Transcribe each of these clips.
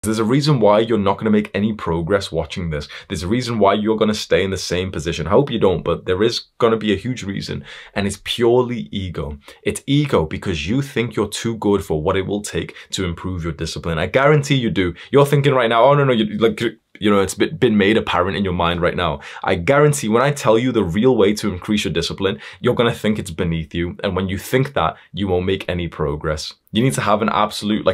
There's a reason why you're not going to make any progress watching this. There's a reason why you're going to stay in the same position. I hope you don't, but there is going to be a huge reason, and it's purely ego. It's ego because you think you're too good for what it will take to improve your discipline. I guarantee you do. You're thinking right now, oh no, it's been made apparent in your mind right now. I guarantee when I tell you the real way to increase your discipline, you're going to think it's beneath you. And when you think that, you won't make any progress. You need to have an absolute,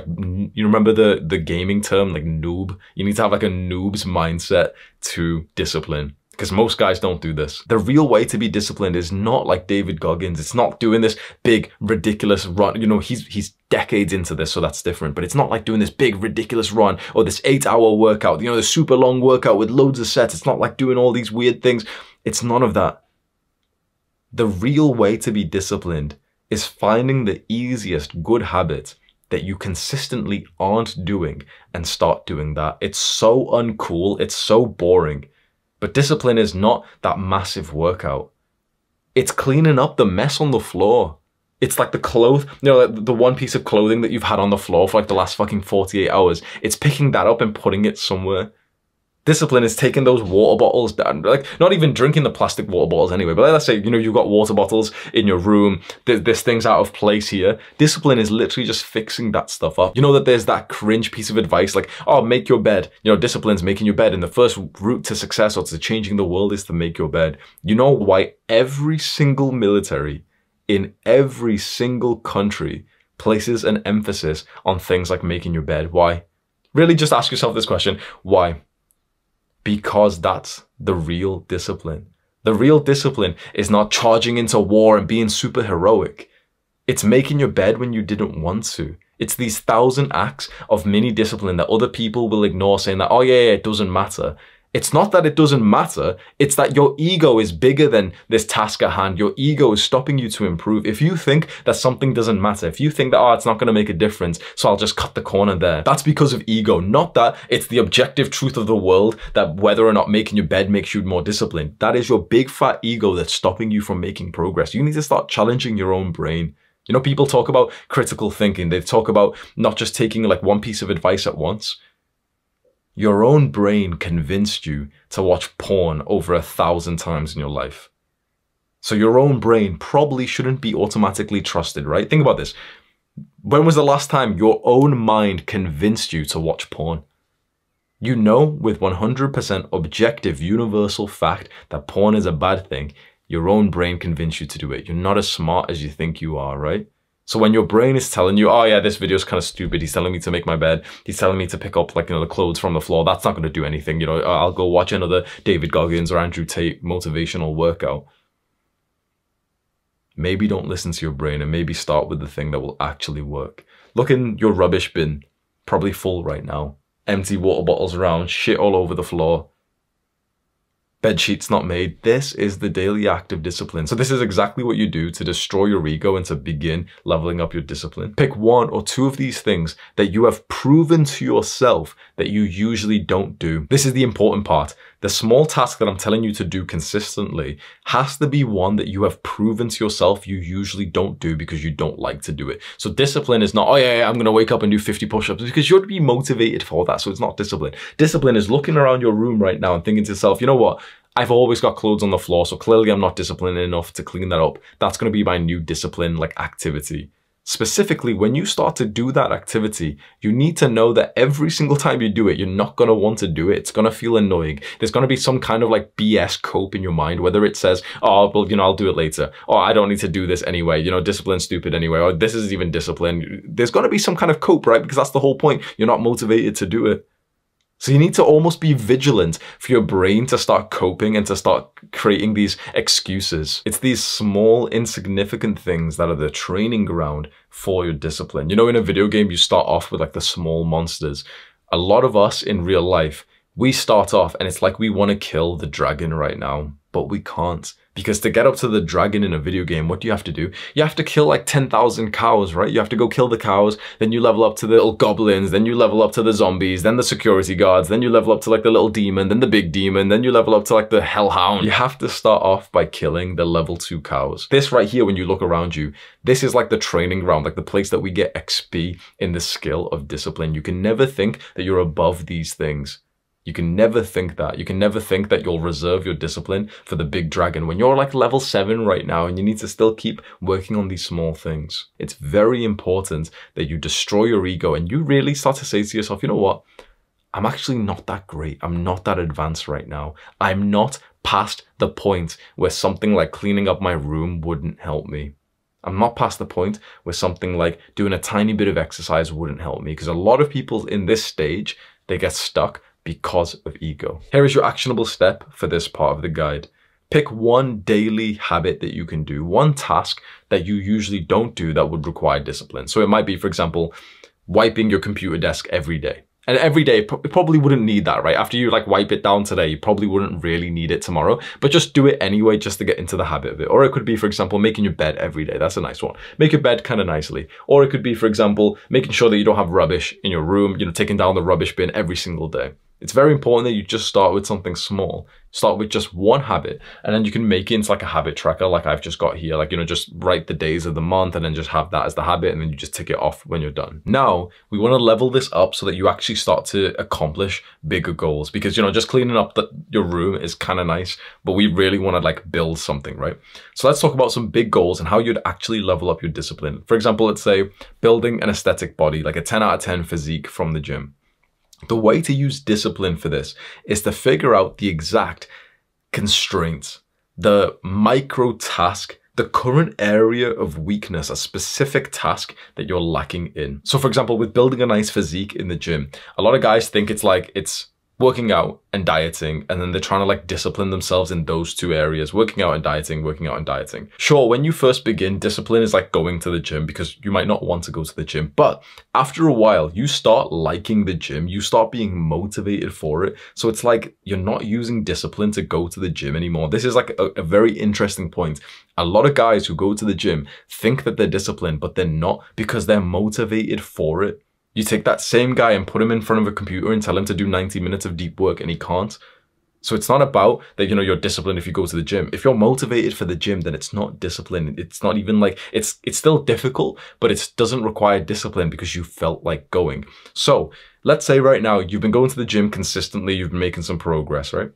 you remember the gaming term, like noob? You need to have like a noob's mindset to discipline. Because most guys don't do this. The real way to be disciplined is not like David Goggins. It's not doing this big, ridiculous run. You know, he's decades into this, so that's different. But it's not like doing this big, ridiculous run or this 8-hour workout, you know, the super long workout with loads of sets. It's not like doing all these weird things. It's none of that. The real way to be disciplined is finding the easiest good habit that you consistently aren't doing and start doing that. It's so uncool. It's so boring. But discipline is not that massive workout. It's cleaning up the mess on the floor. It's like the one piece of clothing that you've had on the floor for like the last fucking 48 hours. It's picking that up and putting it somewhere. Discipline is taking those water bottles down, like not even drinking the plastic water bottles anyway, but let's say, you know, you've got water bottles in your room, this thing's out of place here. Discipline is literally just fixing that stuff up. You know that there's that cringe piece of advice like, oh, make your bed. You know, discipline's making your bed, and the first route to success or to changing the world is to make your bed. You know why every single military in every single country places an emphasis on things like making your bed? Why? Really just ask yourself this question. Why? Because that's the real discipline. The real discipline is not charging into war and being super heroic. It's making your bed when you didn't want to. It's these 1,000 acts of mini discipline that other people will ignore, saying that, oh yeah, it doesn't matter. It's not that it doesn't matter. It's that your ego is bigger than this task at hand. Your ego is stopping you to improve. If you think that something doesn't matter, if you think that, oh, it's not going to make a difference, so I'll just cut the corner there, that's because of ego. Not that it's the objective truth of the world that whether or not making your bed makes you more disciplined. That is your big fat ego that's stopping you from making progress. You need to start challenging your own brain. You know, people talk about critical thinking. They talk about not just taking like one piece of advice at once. Your own brain convinced you to watch porn over 1,000 times in your life. So your own brain probably shouldn't be automatically trusted, right? Think about this. When was the last time your own mind convinced you to watch porn? You know with 100% objective universal fact that porn is a bad thing. Your own brain convinced you to do it. You're not as smart as you think you are, right? So when your brain is telling you, oh yeah, this video is kind of stupid, he's telling me to make my bed, he's telling me to pick up like, you know, the clothes from the floor, that's not going to do anything. You know, I'll go watch another David Goggins or Andrew Tate motivational workout. Maybe don't listen to your brain and maybe start with the thing that will actually work. Look in your rubbish bin, probably full right now. Empty water bottles around, shit all over the floor. Bed sheets not made. This is the daily act of discipline. So this is exactly what you do to destroy your ego and to begin leveling up your discipline. Pick one or two of these things that you have proven to yourself that you usually don't do. This is the important part. The small task that I'm telling you to do consistently has to be one that you have proven to yourself you usually don't do because you don't like to do it. So discipline is not, oh yeah, I'm going to wake up and do 50 push-ups, because you're to be motivated for that. So it's not discipline. Discipline is looking around your room right now and thinking to yourself, you know what? I've always got clothes on the floor, so clearly I'm not disciplined enough to clean that up. That's going to be my new discipline, like activity. Specifically, when you start to do that activity, you need to know that every single time you do it, you're not going to want to do it. It's going to feel annoying. There's going to be some kind of like BS cope in your mind, whether it says, oh, well, you know, I'll do it later. Or I don't need to do this anyway. You know, discipline's stupid anyway. Or this isn't even discipline. There's going to be some kind of cope, right? Because that's the whole point. You're not motivated to do it. So you need to almost be vigilant for your brain to start coping and to start creating these excuses. It's these small, insignificant things that are the training ground for your discipline. You know, in a video game, you start off with like the small monsters. A lot of us in real life, We start off and it's like we want to kill the dragon right now, but we can't. Because to get up to the dragon in a video game, what do you have to do? You have to kill like 10,000 cows, right? You have to go kill the cows, then you level up to the little goblins, then you level up to the zombies, then the security guards, then you level up to like the little demon, then the big demon, then you level up to like the hellhound. You have to start off by killing the level 2 cows. This right here, when you look around you, this is like the training ground, like the place that we get XP in the skill of discipline. You can never think that you're above these things. You can never think that. You can never think that you'll reserve your discipline for the big dragon when you're like level 7 right now and you need to still keep working on these small things. It's very important that you destroy your ego and you really start to say to yourself, you know what? I'm actually not that great. I'm not that advanced right now. I'm not past the point where something like cleaning up my room wouldn't help me. I'm not past the point where something like doing a tiny bit of exercise wouldn't help me, because a lot of people in this stage, they get stuck because of ego. Here is your actionable step for this part of the guide. Pick one daily habit that you can do, one task that you usually don't do that would require discipline. So it might be, for example, wiping your computer desk every day. And every day, it probably wouldn't need that, right? After you like wipe it down today, you probably wouldn't really need it tomorrow, but just do it anyway, just to get into the habit of it. Or it could be, for example, making your bed every day. That's a nice one. Make your bed kind of nicely. Or it could be, for example, making sure that you don't have rubbish in your room, taking down the rubbish bin every single day. It's very important that you just start with something small. Start with just one habit, and then you can make it into like a habit tracker like I've just got here. Like, just write the days of the month and then just have that as the habit, and then you just tick it off when you're done. Now, we want to level this up so that you actually start to accomplish bigger goals, because, just cleaning up your room is kind of nice, but we really want to like build something, right? So let's talk about some big goals and how you'd actually level up your discipline. For example, let's say building an aesthetic body, like a 10 out of 10 physique from the gym. The way to use discipline for this is to figure out the exact constraints, the micro task, the current area of weakness, a specific task that you're lacking in. So for example, with building a nice physique in the gym, a lot of guys think it's working out and dieting, and then they're trying to like discipline themselves in those two areas, working out and dieting, working out and dieting. Sure, when you first begin, discipline is like going to the gym, because you might not want to go to the gym, but after a while, you start liking the gym, you start being motivated for it. So it's like you're not using discipline to go to the gym anymore. This is like a very interesting point. A lot of guys who go to the gym think that they're disciplined, but they're not, because they're motivated for it. You take that same guy and put him in front of a computer and tell him to do 90 minutes of deep work, and he can't. So it's not about that, you're disciplined if you go to the gym. If you're motivated for the gym, then it's not discipline. It's not even like, it's still difficult, but it doesn't require discipline because you felt like going. So let's say right now, you've been going to the gym consistently, you've been making some progress, right?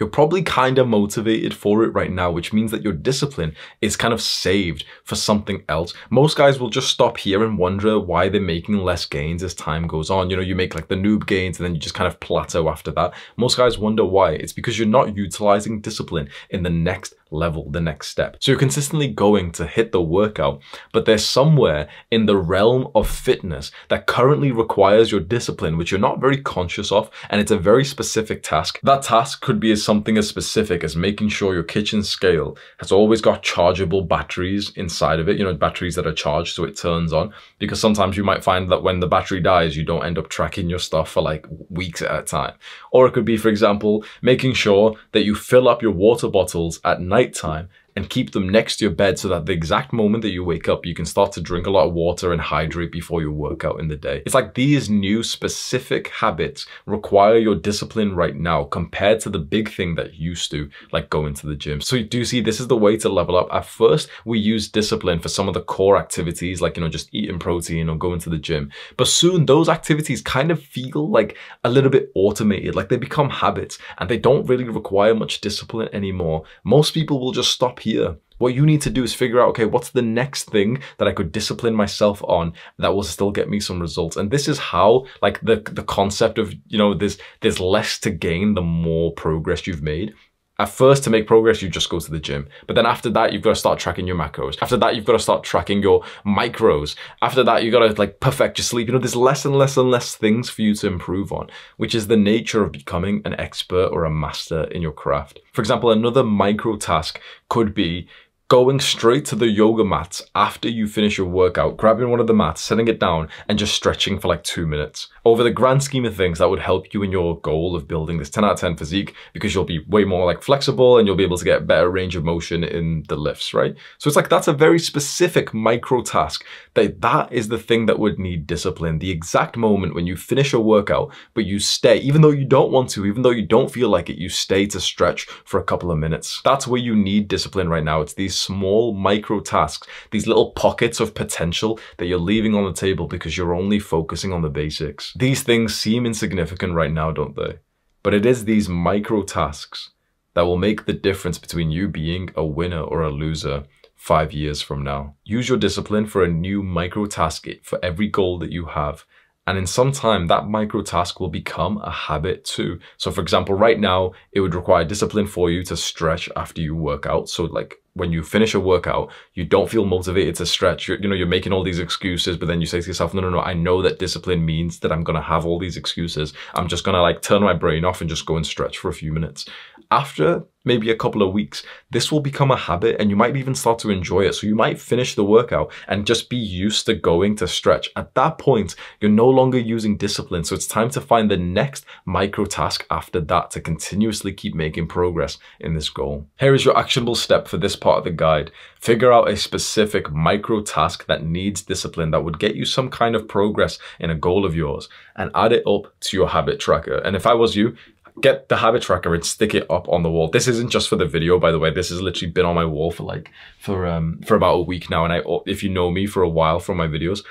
You're probably kind of motivated for it right now, which means that your discipline is kind of saved for something else. Most guys will just stop here and wonder why they're making less gains as time goes on. You make like the noob gains and then you just kind of plateau after that. Most guys wonder why. It's because you're not utilizing discipline in the next level, the next step. So you're consistently going to hit the workout, but there's somewhere in the realm of fitness that currently requires your discipline, which you're not very conscious of, and it's a very specific task. That task could be something as specific as making sure your kitchen scale has always got chargeable batteries inside of it, batteries that are charged so it turns on, because sometimes you might find that when the battery dies, you don't end up tracking your stuff for like weeks at a time. Or it could be, for example, making sure that you fill up your water bottles at nighttime and keep them next to your bed so that the exact moment that you wake up, you can start to drink a lot of water and hydrate before your workout in the day. It's like these new specific habits require your discipline right now compared to the big thing that used to, like going to the gym. So you do see this is the way to level up. At first, we use discipline for some of the core activities, like, just eating protein or going to the gym. But soon those activities kind of feel like a little bit automated, like they become habits and they don't really require much discipline anymore. Most people will just stop here. What you need to do is figure out, okay, what's the next thing that I could discipline myself on that will still get me some results? And this is how, like, the concept of, there's less to gain the more progress you've made. At first, to make progress, you just go to the gym. But then after that, you've got to start tracking your macros. After that, you've got to start tracking your micros. After that, you've got to like perfect your sleep. There's less and less and less things for you to improve on, which is the nature of becoming an expert or a master in your craft. For example, another micro task could be going straight to the yoga mats after you finish your workout, grabbing one of the mats, setting it down, and just stretching for like 2 minutes. Over the grand scheme of things, that would help you in your goal of building this 10 out of 10 physique, because you'll be way more like flexible and you'll be able to get better range of motion in the lifts, right? So it's like, that's a very specific micro task. That is the thing that would need discipline. The exact moment when you finish a workout, but you stay, even though you don't want to, even though you don't feel like it, you stay to stretch for a couple of minutes. That's where you need discipline right now. It's these small micro tasks, these little pockets of potential that you're leaving on the table because you're only focusing on the basics. These things seem insignificant right now, don't they? But it is these micro tasks that will make the difference between you being a winner or a loser 5 years from now. Use your discipline for a new micro task for every goal that you have. And in some time, that micro task will become a habit too. So for example, right now, it would require discipline for you to stretch after you work out. So like when you finish a workout, you don't feel motivated to stretch. You're making all these excuses, but then you say to yourself, no, I know that discipline means that I'm going to have all these excuses. I'm just going to like turn my brain off and just go and stretch for a few minutes. After maybe a couple of weeks, this will become a habit and you might even start to enjoy it. So you might finish the workout and just be used to going to stretch. At that point, you're no longer using discipline. So it's time to find the next micro task after that to continuously keep making progress in this goal. Here is your actionable step for this part of the guide. Figure out a specific micro task that needs discipline that would get you some kind of progress in a goal of yours and add it up to your habit tracker. And if I was you, get the habit tracker and stick it up on the wall. This isn't just for the video, by the way. This has literally been on my wall for about a week now. And if you know me for a while from my videos,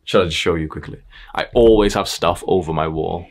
should I just show you quickly? I always have stuff over my wall.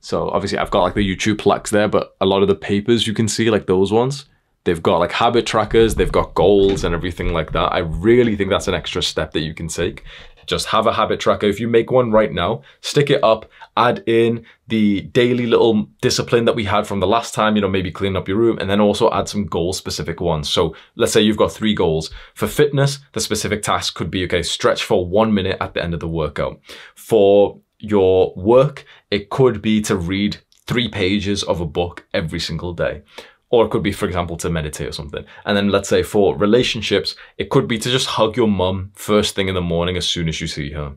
So obviously I've got like the YouTube Plex there, but a lot of the papers you can see, like those ones, they've got like habit trackers, they've got goals and everything like that. I really think that's an extra step that you can take. Just have a habit tracker. If you make one right now, stick it up, add in the daily little discipline that we had from the last time, maybe clean up your room, and then also add some goal specific ones. So let's say you've got 3 goals. For fitness, the specific task could be, okay, stretch for 1 minute at the end of the workout. For your work, it could be to read 3 pages of a book every single day. Or it could be, for example, to meditate or something. And then let's say for relationships, it could be to just hug your mum first thing in the morning as soon as you see her.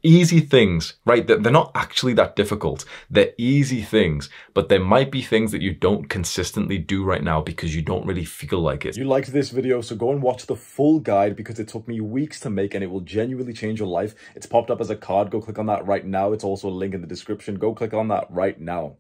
Easy things, right? They're not actually that difficult. They're easy things, but there might be things that you don't consistently do right now because you don't really feel like it. You liked this video, so go and watch the full guide because it took me weeks to make and it will genuinely change your life. It's popped up as a card. Go click on that right now. It's also a link in the description. Go click on that right now.